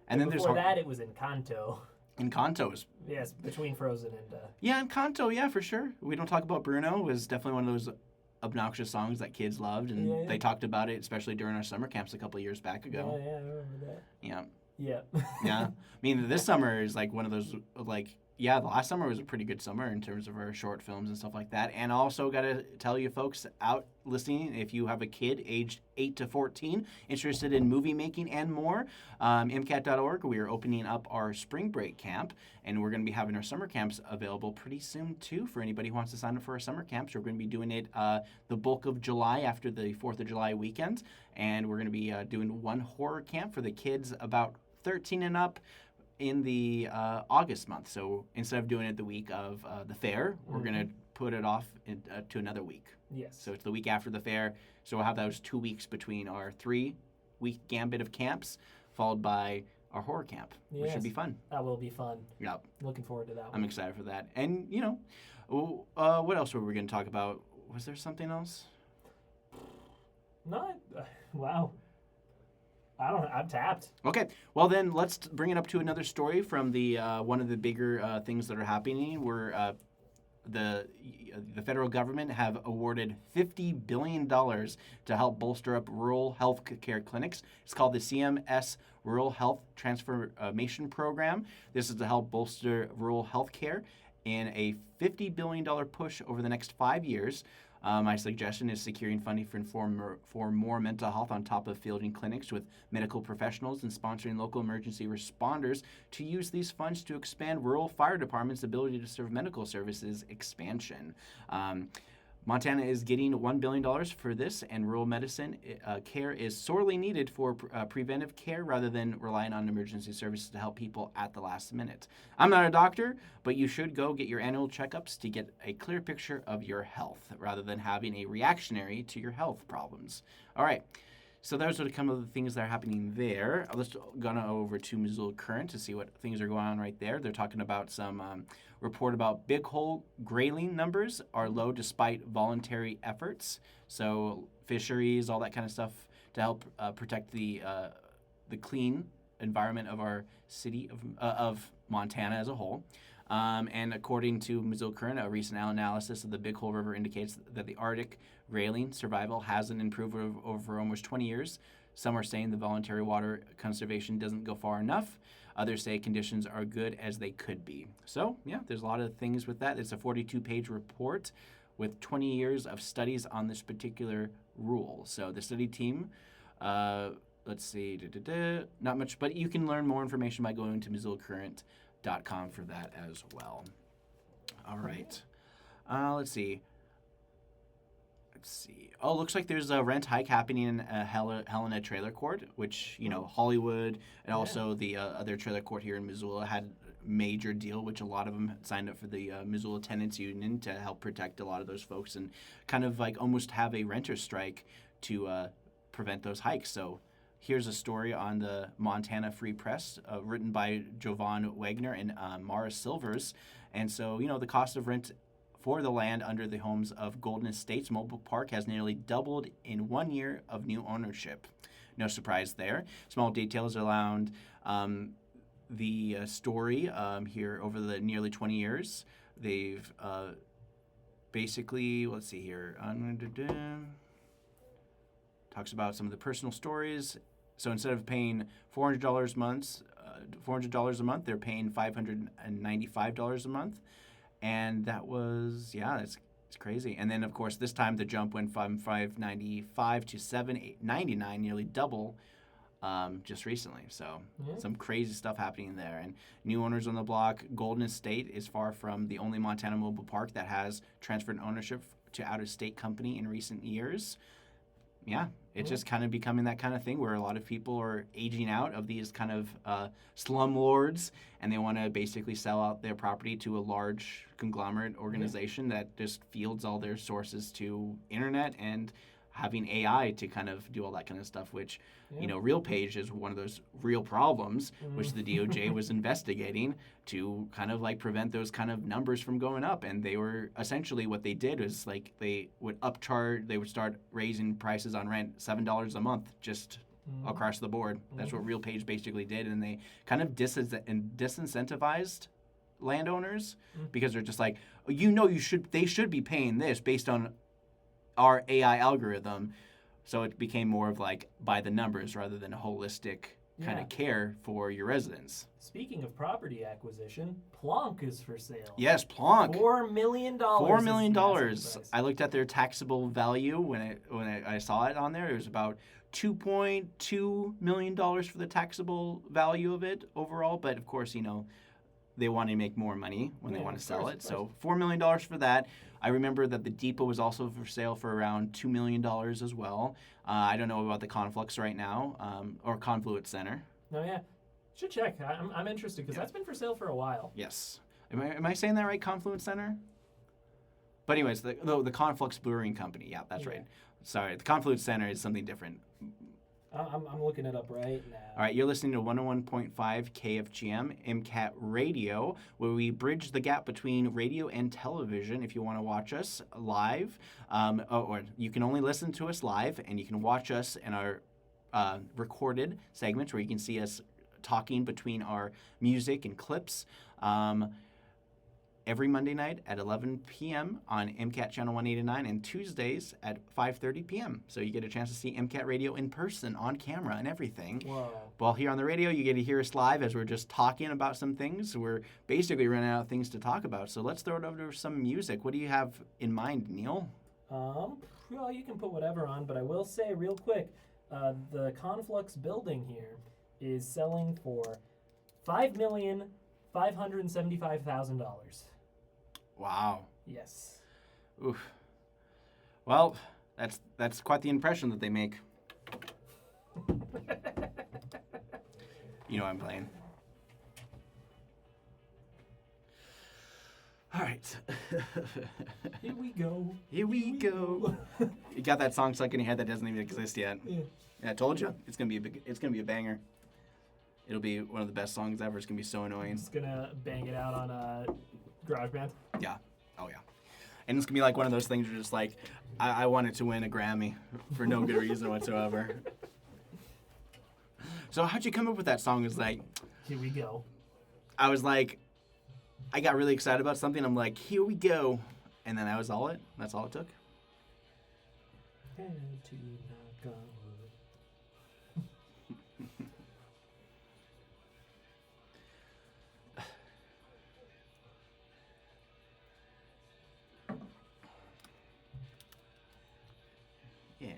And then before that, it was Encanto. Encanto is. Yes, between Frozen and. Yeah, Encanto, yeah, for sure. We Don't Talk About Bruno was definitely one of those obnoxious songs that kids loved, and they talked about it, especially during our summer camps a couple of years back ago. Yeah, I remember that. Yeah. Yeah. Yeah. I mean, this summer is one of those, the last summer was a pretty good summer in terms of our short films and stuff like that. And also got to tell you folks out listening, if you have a kid aged 8 to 14 interested in movie making and more, MCAT.org, we are opening up our spring break camp, and we're going to be having our summer camps available pretty soon too for anybody who wants to sign up for our summer camps. We're going to be doing it the bulk of July after the 4th of July weekend, and we're going to be doing one horror camp for the kids about 13 and up in the August month. So instead of doing it the week of the fair, we're going to put it off to another week. Yes. So it's the week after the fair. So we'll have those 2 weeks between our 3-week gambit of camps, followed by our horror camp, which should be fun. That will be fun. Yep. Looking forward to that one. I'm excited for that. And, what else were we going to talk about? Was there something else? No, wow. I'm tapped. Okay, well then let's bring it up to another story from the one of the bigger things that are happening. Where the federal government have awarded $50 billion to help bolster up rural health care clinics. It's called the CMS Rural Health Transformation Program. This is to help bolster rural health care in a $50 billion push over the next 5 years. My suggestion is securing funding for more mental health on top of fielding clinics with medical professionals and sponsoring local emergency responders to use these funds to expand rural fire departments' ability to serve medical services expansion. Montana is getting $1 billion for this, and rural medicine care is sorely needed for preventive care rather than relying on emergency services to help people at the last minute. I'm not a doctor, but you should go get your annual checkups to get a clear picture of your health rather than having a reactionary to your health problems. All right. So those are some of the things that are happening there. Let's go over to Missoula Current to see what things are going on right there. They're talking about some report about big hole grayling numbers are low despite voluntary efforts. So fisheries, all that kind of stuff to help protect the clean environment of our city of Montana as a whole. And according to Missoula Current, a recent analysis of the Big Hole River indicates that the Arctic grayling survival hasn't improved over almost 20 years. Some are saying the voluntary water conservation doesn't go far enough. Others say conditions are good as they could be. So, yeah, there's a lot of things with that. It's a 42-page report with 20 years of studies on this particular rule. So the study team, let's see, not much, but you can learn more information by going to MissoulaCurrent.com for that as well. All right. Let's see. Oh, looks like there's a rent hike happening in Helena Trailer Court, which, you know, Hollywood and also the other trailer court here in Missoula had a major deal, which a lot of them signed up for the Missoula Tenants Union to help protect a lot of those folks and kind of like almost have a renters strike to prevent those hikes. So here's a story on the Montana Free Press written by Jovan Wagner and Mara Silvers. And so, you know, the cost of rent for the land under the homes of Golden Estates Mobile Park has nearly doubled in 1 year of new ownership. No surprise there. Small details around the story here over the nearly 20 years. They've basically, let's see here, talks about some of the personal stories. So instead of paying $400 a month, they're paying $595 a month. And that was, it's crazy. And then, of course, this time the jump went from $595 to $799, nearly double just recently. So some crazy stuff happening there. And new owners on the block, Golden Estate is far from the only Montana mobile park that has transferred ownership to out-of-state company in recent years. It's just kind of becoming that kind of thing where a lot of people are aging out of these kind of slumlords, and they want to basically sell out their property to a large conglomerate organization that just fields all their sources to internet and having AI to kind of do all that kind of stuff, which, you know, RealPage is one of those real problems, which the DOJ was investigating to kind of like prevent those kind of numbers from going up. And they were essentially what they did is like they would start raising prices on rent $7 a month just across the board. That's what RealPage basically did. And they kind of disincentivized landowners because they're just like, they should be paying this based on our AI algorithm. So it became more of like by the numbers rather than a holistic kind of care for your residents. Speaking of property acquisition, Plonk is for sale. Yes, Plonk. $4 million. $4 million. I looked at their taxable value when I saw it on there. It was about $2.2 million for the taxable value of it overall. But of course, you know, they want to make more money when they want to sell it. So $4 million for that. I remember that the depot was also for sale for around $2 million as well. I don't know about the Conflux right now, or Confluent Center. No, should check. I'm interested because that's been for sale for a while. Yes. Am I saying that right, Confluent Center? But anyways, the Conflux Brewing Company. Yeah, that's right. Sorry, the Confluent Center is something different. I'm looking it up right now. All right, you're listening to 101.5 KFGM MCAT Radio, where we bridge the gap between radio and television. If you want to watch us live, or you can only listen to us live, and you can watch us in our recorded segments where you can see us talking between our music and clips. Every Monday night at 11 p.m. on MCAT Channel 189 and Tuesdays at 5:30 p.m. So you get a chance to see MCAT Radio in person, on camera and everything. Whoa. While here on the radio, you get to hear us live as we're just talking about some things. We're basically running out of things to talk about. So let's throw it over to some music. What do you have in mind, Neil? Well, you can put whatever on, but I will say real quick, the Conflux building here is selling for $5,575,000. Wow. Yes. Oof. Well, that's quite the impression that they make. You know what I'm playing. All right. right. Here we go. Here we go. You got that song stuck in your head that doesn't even exist yet. Yeah. Yeah, I told you. It's gonna be a banger. It'll be one of the best songs ever. It's gonna be so annoying. Just gonna bang it out on GarageBand. Yeah. Oh yeah. And it's gonna be like one of those things where just like I wanted to win a Grammy for no good reason whatsoever. So how'd you come up with that song? It was like, Here we go. I was like, I got really excited about something. I'm like, here we go, and then that was all it. That's all it took. Had to knock on wood. Yeah.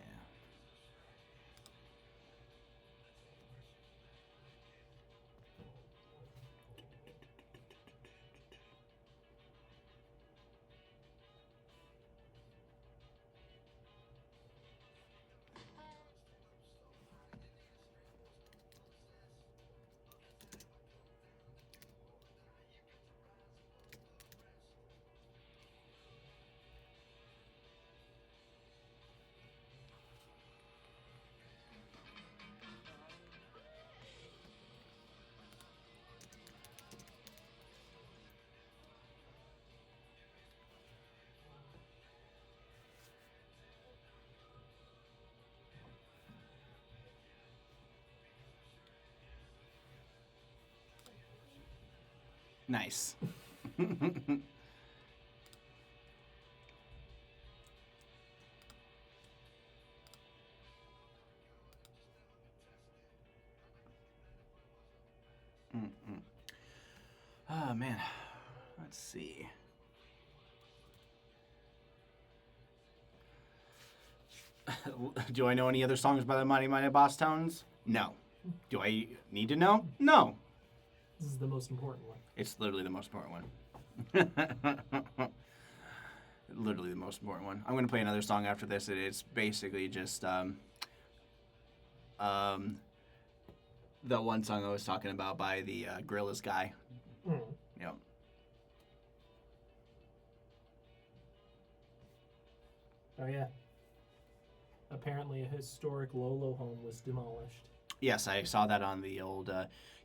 Nice. Oh man, let's see. Do I know any other songs by the Mighty Mighty Boss Tones? No. Do I need to know? No. This is the most important one. It's literally the most important one. Literally the most important one. I'm going to play another song after this. It's basically just the one song I was talking about by the Gorillaz guy. Mm. Yep. Oh yeah. Apparently, a historic Lolo home was demolished. Yes, I saw that on the old.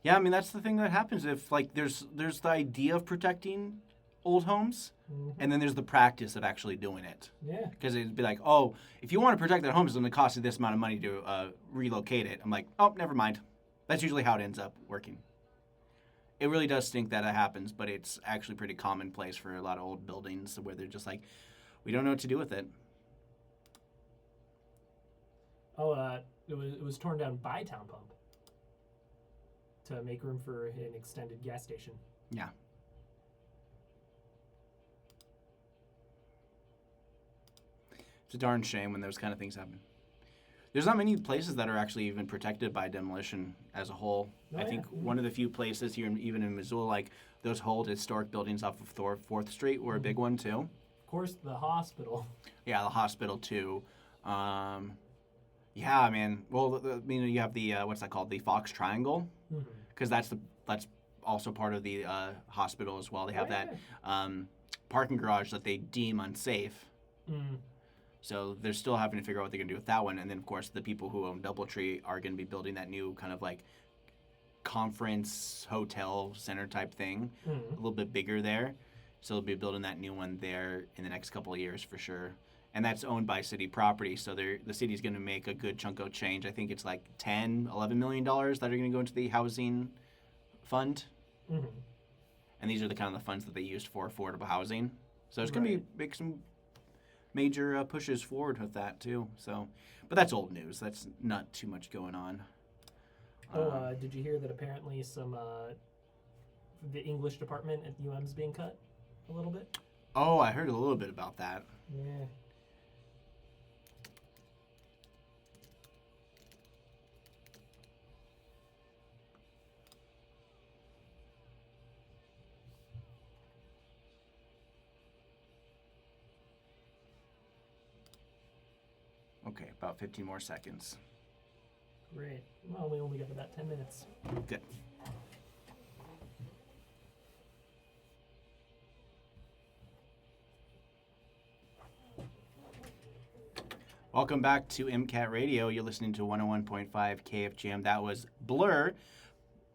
Yeah, I mean that's the thing that happens if like there's the idea of protecting old homes, and then there's the practice of actually doing it. Yeah. Because it'd be like, oh, if you want to protect that home, it's going to cost you this amount of money to relocate it. I'm like, oh, never mind. That's usually how it ends up working. It really does stink that it happens, but it's actually pretty commonplace for a lot of old buildings where they're just like, we don't know what to do with it. Oh, it was torn down by Town Pump to make room for an extended gas station. Yeah. It's a darn shame when those kind of things happen. There's not many places that are actually even protected by demolition as a whole. Oh, I think one of the few places here, even in Missoula, like those old historic buildings off of 4th Street were a big one too. Of course, the hospital. Yeah, the hospital too. Yeah, man. Well, you have the what's that called? The Fox Triangle, because that's also part of the hospital as well. They have that parking garage that they deem unsafe. So they're still having to figure out what they're going to do with that one. And then, of course, the people who own Doubletree are going to be building that new kind of like conference hotel center type thing, a little bit bigger there. So they'll be building that new one there in the next couple of years for sure. And that's owned by city property. So the city's going to make a good chunk of change. I think it's like $11 million that are going to go into the housing fund. And these are the kind of the funds that they used for affordable housing. So it's going to be make some major pushes forward with that too. So, but that's old news. That's not too much going on. Did you hear that apparently the English department at UM's being cut a little bit? Oh, I heard a little bit about that. Yeah. Okay, about 15 more seconds. Great. Well, we only got about 10 minutes. Good. Welcome back to MCAT Radio. You're listening to 101.5 KFGM. That was Blur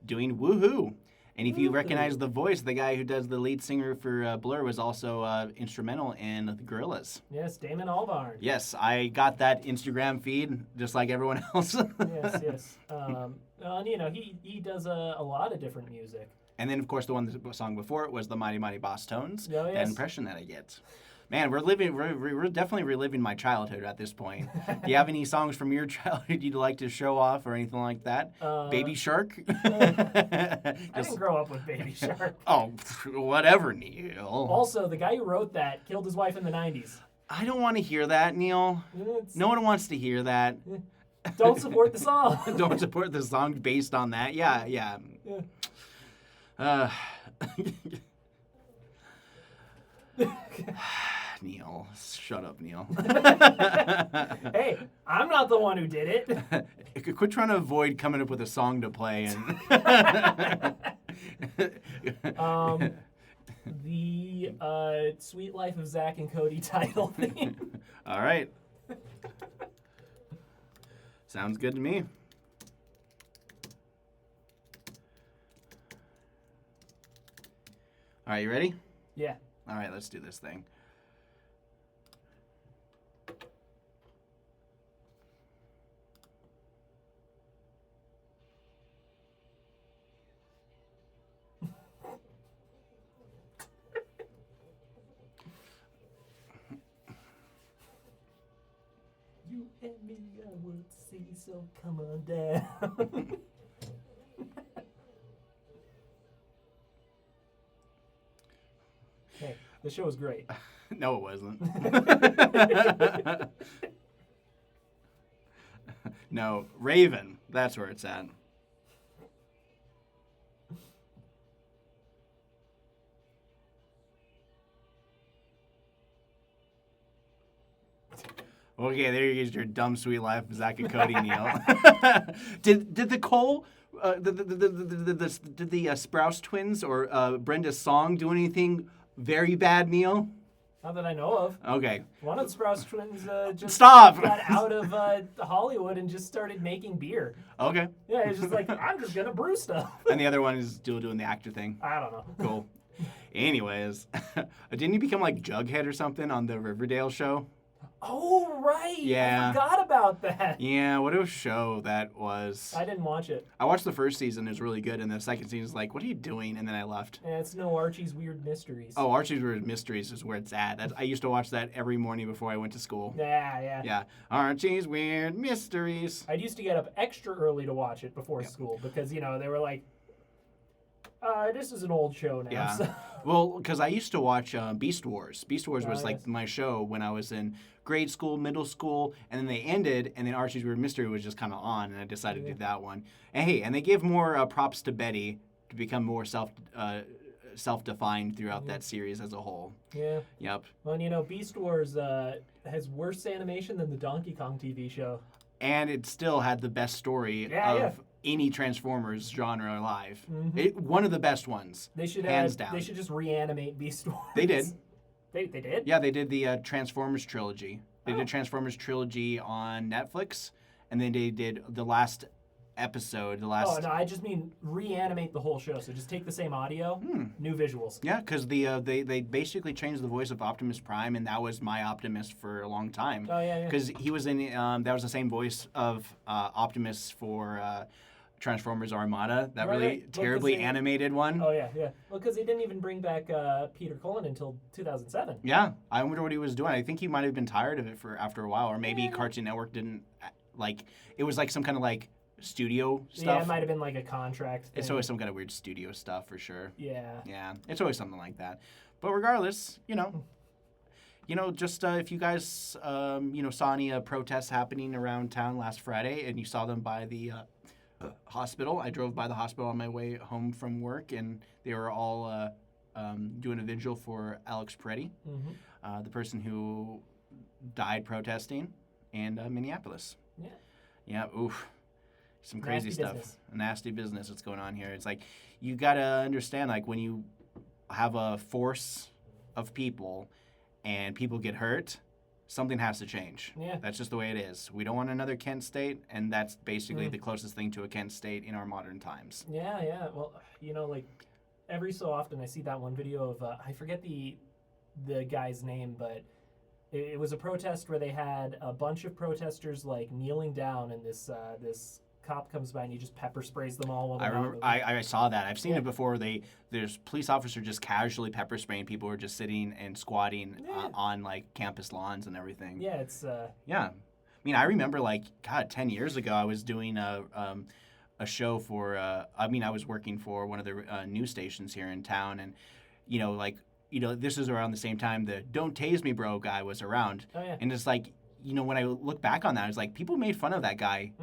doing Woohoo. And if you recognize the voice, the guy who does the lead singer for Blur was also instrumental in the Gorillaz. Yes, Damon Albarn. Yes, I got that Instagram feed just like everyone else. Yes. And you know, he does a lot of different music. And then, of course, the song before it was the Mighty Mighty Boss Tones. Oh, yes. That impression that I get. Man, we're definitely reliving my childhood at this point. Do you have any songs from your childhood you'd like to show off or anything like that? Baby Shark? I didn't grow up with Baby Shark. Oh, whatever, Neil. Also, the guy who wrote that killed his wife in the 90s. I don't want to hear that, Neil. No one wants to hear that. Don't support the song. Don't support the song based on that. Yeah. Neil, shut up, Neil. Hey, I'm not the one who did it. Quit trying to avoid coming up with a song to play. The Sweet Life of Zach and Cody title theme. All right. Sounds good to me. All right, you ready? Yeah. All right, let's do this thing. You and me, I would see, so come on down. Hey, the show was great. No, it wasn't. No, Raven. That's where it's at. Okay, there you go. Your dumb sweet life, Zach and Cody, Neil. Did the Cole, did the Sprouse twins or Brenda's song do anything very bad, Neil? Not that I know of. Okay. One of the Sprouse twins just Stop! got out of Hollywood and just started making beer. Okay. Yeah, it's just like, I'm just going to brew stuff. And the other one is still doing the actor thing. I don't know. Cool. Anyways, didn't you become like Jughead or something on the Riverdale show? Oh, right. Yeah. I forgot about that. Yeah, what a show that was. I didn't watch it. I watched the first season, it was really good, and the second season is like, what are you doing? And then I left. And it's no Archie's Weird Mysteries. Oh, Archie's Weird Mysteries is where it's at. I used to watch that every morning before I went to school. Yeah. Yeah. Archie's Weird Mysteries. I used to get up extra early to watch it before school because, you know, they were like, this is an old show now. Yeah. So. Well, because I used to watch Beast Wars. Beast Wars was like yes. my show when I was in grade school, middle school, and then they ended, and then Archie's Weird Mystery was just kind of on, and I decided to do that one. And hey, and they gave more props to Betty to become more self-defined throughout that series as a whole. Yeah. Yep. Well, and, you know, Beast Wars has worse animation than the Donkey Kong TV show. And it still had the best story of any Transformers genre alive. Mm-hmm. One of the best ones. They should hands down. They should just reanimate Beast Wars. They did. They did? Yeah, they did the Transformers trilogy. They did Transformers trilogy on Netflix, and then they did the last episode. Oh, no, I just mean reanimate the whole show. So just take the same audio, new visuals. Yeah, because they basically changed the voice of Optimus Prime, and that was my Optimus for a long time. Oh, yeah. Because he was in, that was the same voice of Optimus for Transformers Armada, that really terribly animated one. Oh, yeah. Well, because they didn't even bring back Peter Cullen until 2007. Yeah, I wonder what he was doing. I think he might have been tired of it after a while, or maybe Cartoon Network didn't, it was like some kind of studio stuff. Yeah, it might have been like a contract thing. It's always some kind of weird studio stuff for sure. Yeah. Yeah, it's always something like that. But regardless, just if you guys, saw any protests happening around town last Friday and you saw them by the hospital. I drove by the hospital on my way home from work, and they were all doing a vigil for Alex Peretti, the person who died protesting in Minneapolis. Yeah. Yeah, oof. Some crazy Nasty stuff. business. Nasty business that's going on here. It's like, you got to understand, when you have a force of people and people get hurt, something has to change. Yeah. That's just the way it is. We don't want another Kent State, and that's basically the closest thing to a Kent State in our modern times. Yeah. Well, like every so often I see that one video of I forget the guy's name, but it was a protest where they had a bunch of protesters like kneeling down, and this cop comes by and he just pepper sprays them all. I remember. I saw that. I've seen it before. There's police officers just casually pepper spraying people who are just sitting and squatting on like campus lawns and everything. Yeah, it's. Yeah, I mean, I remember 10 years ago, I was doing a show for. I was working for one of the news stations here in town, and this is around the same time the "Don't tase me, bro" guy was around. Oh yeah. And it's when I look back on that, it's like people made fun of that guy.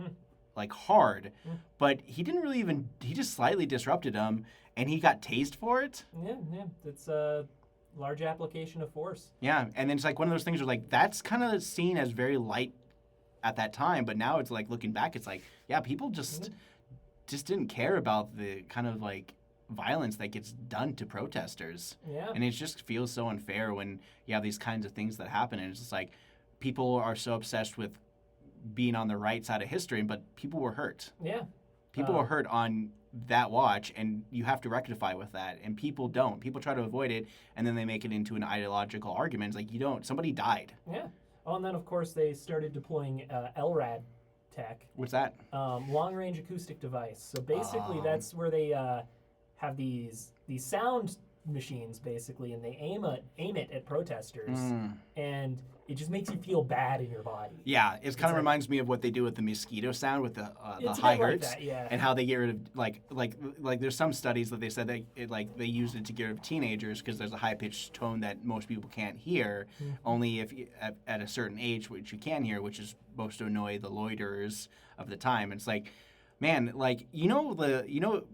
Hard, but he didn't really he just slightly disrupted him, and he got tased for it. Yeah, it's a large application of force. Yeah, and then it's one of those things where that's kind of seen as very light at that time, but now it's looking back, it's people just didn't care about the kind of violence that gets done to protesters. Yeah. And it just feels so unfair when you have these kinds of things that happen, and it's just people are so obsessed with being on the right side of history, but people were hurt. Yeah. People were hurt on that watch, and you have to rectify with that. And people don't. People try to avoid it, and then they make it into an ideological argument. It's you don't. Somebody died. Yeah. Oh, and then, of course, they started deploying LRAD tech. What's that? Long-range acoustic device. So basically, that's where they have these sound machines, basically, and they aim it at protesters. And it just makes you feel bad in your body. Yeah, it kind of reminds me of what they do with the mosquito sound with the high hertz, and how they get rid of like there's some studies that they said they used it to get rid of teenagers because there's a high pitched tone that most people can't hear, only if at a certain age, which you can hear, which is supposed to annoy the loiterers of the time. It's man,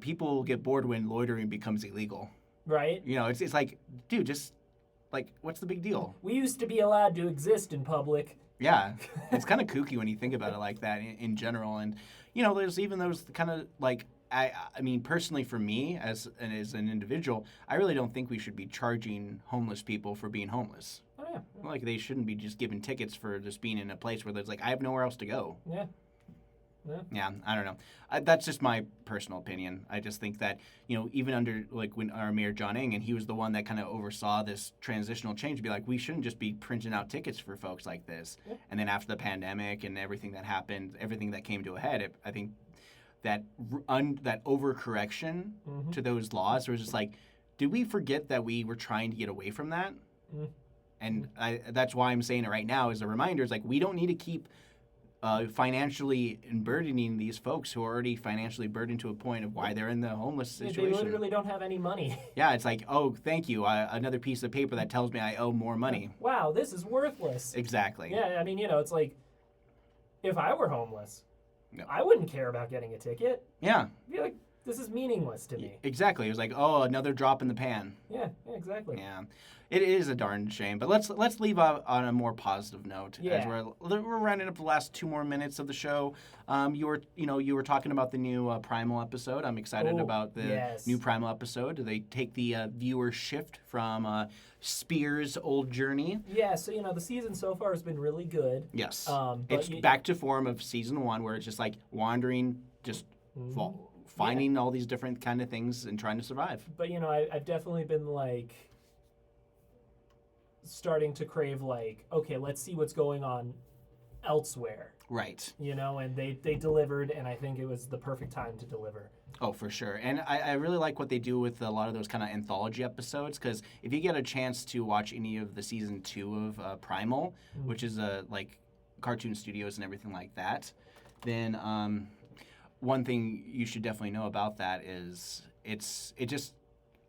people get bored when loitering becomes illegal. Right. It's dude, just. What's the big deal? We used to be allowed to exist in public. Yeah, it's kind of kooky when you think about it like that in general. And, there's even those kind of I mean, personally for me as an individual, I really don't think we should be charging homeless people for being homeless. Oh, yeah. They shouldn't be just given tickets for just being in a place where there's I have nowhere else to go. Yeah. Yeah, I don't know. That's just my personal opinion. I just think that, even under, when our Mayor John Eng, and he was the one that kind of oversaw this transitional change, be we shouldn't just be printing out tickets for folks like this. Yeah. And then after the pandemic and everything that happened, everything that came to a head, I think that that overcorrection to those laws was just did we forget that we were trying to get away from that? And that's why I'm saying it right now as a reminder. It's we don't need to keep financially burdening these folks who are already financially burdened to a point of why they're in the homeless situation. They literally don't have any money. Yeah, it's oh, thank you. Another piece of paper that tells me I owe more money. Wow, this is worthless. Exactly. Yeah, I mean, it's if I were homeless, I wouldn't care about getting a ticket. Yeah. I'd be this is meaningless to me. Exactly. It was oh, another drop in the pan. Yeah, exactly. Yeah. It is a darn shame, but let's leave on a more positive note. Yeah. As we're rounding up the last 2 more minutes of the show. You were talking about the new Primal episode. I'm excited about the new Primal episode. They take the viewer shift from Spears' old journey. Yeah, so the season so far has been really good. Yes, it's back to form of season 1, where it's just wandering, just finding all these different kind of things and trying to survive. But I've definitely been starting to crave okay, let's see what's going on elsewhere. Right. And they delivered, and I think it was the perfect time to deliver. Oh, for sure. And I really like what they do with a lot of those kind of anthology episodes, because if you get a chance to watch any of the season 2 of Primal, which is cartoon studios and everything like that, then one thing you should definitely know about that is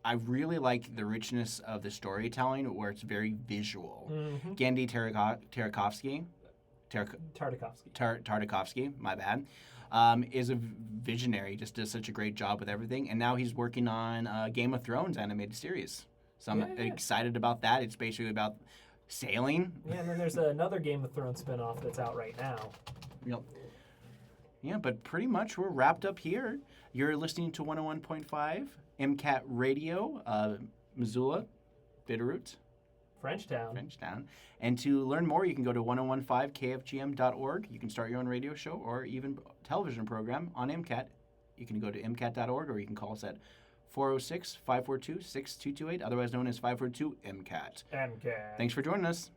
I really like the richness of the storytelling, where it's very visual. Genndy Tartakovsky, my bad, is a visionary, just does such a great job with everything. And now he's working on Game of Thrones animated series. So I'm excited about that. It's basically about sailing. Yeah, and then there's another Game of Thrones spinoff that's out right now. Yep. Yeah, but pretty much we're wrapped up here. You're listening to 101.5 MCAT Radio, Missoula, Bitterroot. Frenchtown. And to learn more, you can go to 1015kfgm.org. You can start your own radio show or even television program on MCAT. You can go to MCAT.org or you can call us at 406-542-6228, otherwise known as 542-MCAT. MCAT. Thanks for joining us.